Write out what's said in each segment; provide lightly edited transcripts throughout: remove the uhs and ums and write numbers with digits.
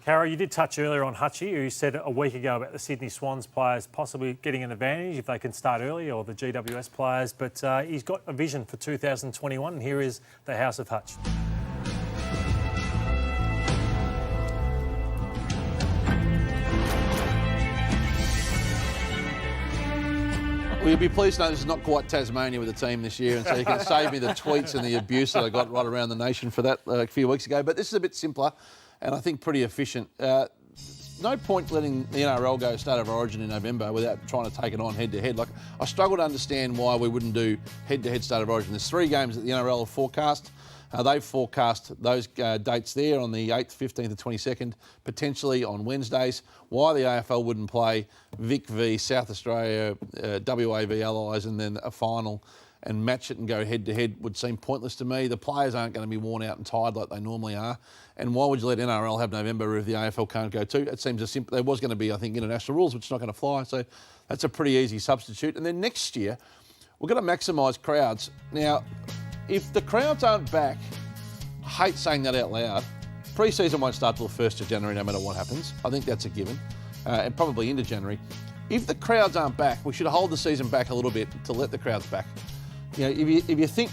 Caro, you did touch earlier on Hutchy, who said a week ago about the Sydney Swans players possibly getting an advantage if they can start early, or the GWS players, but he's got a vision for 2021, and here is the House of Hutch. Well, you'll be pleased to know this is not quite Tasmania with the team this year, and so you can save me the tweets and the abuse that I got right around the nation for that a few weeks ago. But this is a bit simpler and I think pretty efficient. No point letting the NRL go State of Origin in November without trying to take it on head-to-head. Like, I struggle to understand why we wouldn't do head-to-head State of Origin. There's 3 games that the NRL have forecast. They've forecast those dates there on the 8th, 15th and 22nd, potentially on Wednesdays. Why the AFL wouldn't play Vic v South Australia, WA v Allies, and then a final and match it and go head-to-head would seem pointless to me. The players aren't going to be worn out and tired like they normally are. And why would you let NRL have November if the AFL can't go too? It seems as simple. There was going to be, I think, international rules, which is not going to fly. So that's a pretty easy substitute. And then next year, we're going to maximise crowds. Now, if the crowds aren't back, I hate saying that out loud, pre-season won't start till the 1st of January no matter what happens. I think that's a given, and probably into January. If the crowds aren't back, we should hold the season back a little bit to let the crowds back. You know, if you think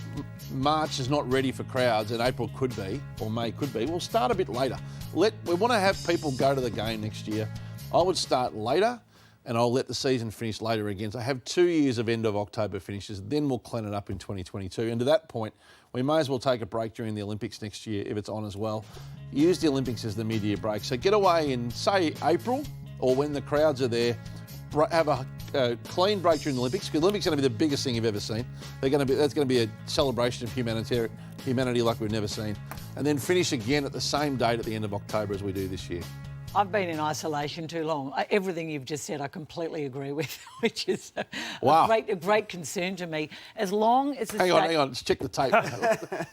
March is not ready for crowds and April could be, or May could be, we'll start a bit later. We want to have people go to the game next year. I would start later, and I'll let the season finish later again. So I have 2 years of end of October finishes, then we'll clean it up in 2022. And to that point, we may as well take a break during the Olympics next year if it's on as well. Use the Olympics as the mid-year break. So get away in, say, April, or when the crowds are there, have a clean break during the Olympics, because the Olympics are going to be the biggest thing you've ever seen. That's going to be a celebration of humanity like we've never seen. And then finish again at the same date at the end of October as we do this year. I've been in isolation too long. Everything you've just said, I completely agree with, which is a great concern to me. As long as... Hang on, let's check the tape.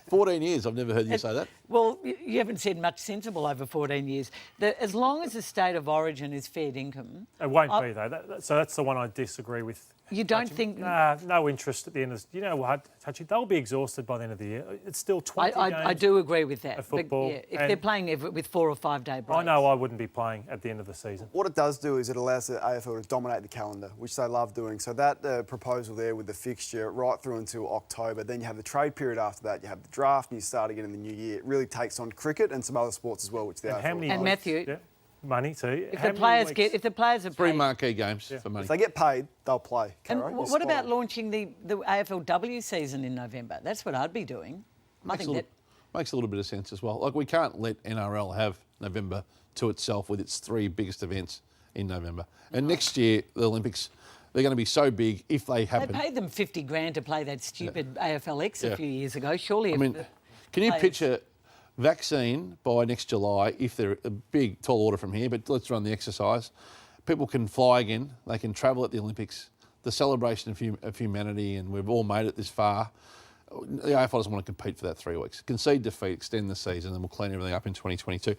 14 years, I've never heard you say that. Well, you haven't said much sensible over 14 years. As long as the state of origin is fair income... It won't be, though. So that's the one I disagree with. You don't think... no interest at the end of... You know what, Hutchy, they'll be exhausted by the end of the year. It's still 20 games. I do agree with that. Of football. But, yeah, if they're playing with 4 or 5 day breaks... I know I wouldn't be playing at the end of the season. What it does do is it allows the AFL to dominate the calendar, which they love doing. So that proposal there with the fixture right through until October, then you have the trade period after that, you have the draft, and you start again in the new year. It really takes on cricket and some other sports as well, which the AFL... And Matthew... Yeah. Money too. If the players are paid... 3 marquee games for money. If they get paid, they'll play. And what about launching the AFLW season in November? That's what I'd be doing. Makes a little bit of sense as well. Like, we can't let NRL have November to itself with its 3 biggest events in November. And next year, the Olympics, they're going to be so big if they happen. They paid them $50,000 to play that stupid AFLX a few years ago. Surely... I mean, can you picture... vaccine by next July, if they're a big, tall order from here, but let's run the exercise. People can fly again. They can travel at the Olympics. The celebration of humanity, and we've all made it this far. The AFL doesn't want to compete for that 3 weeks. Concede defeat, extend the season, and we'll clean everything up in 2022.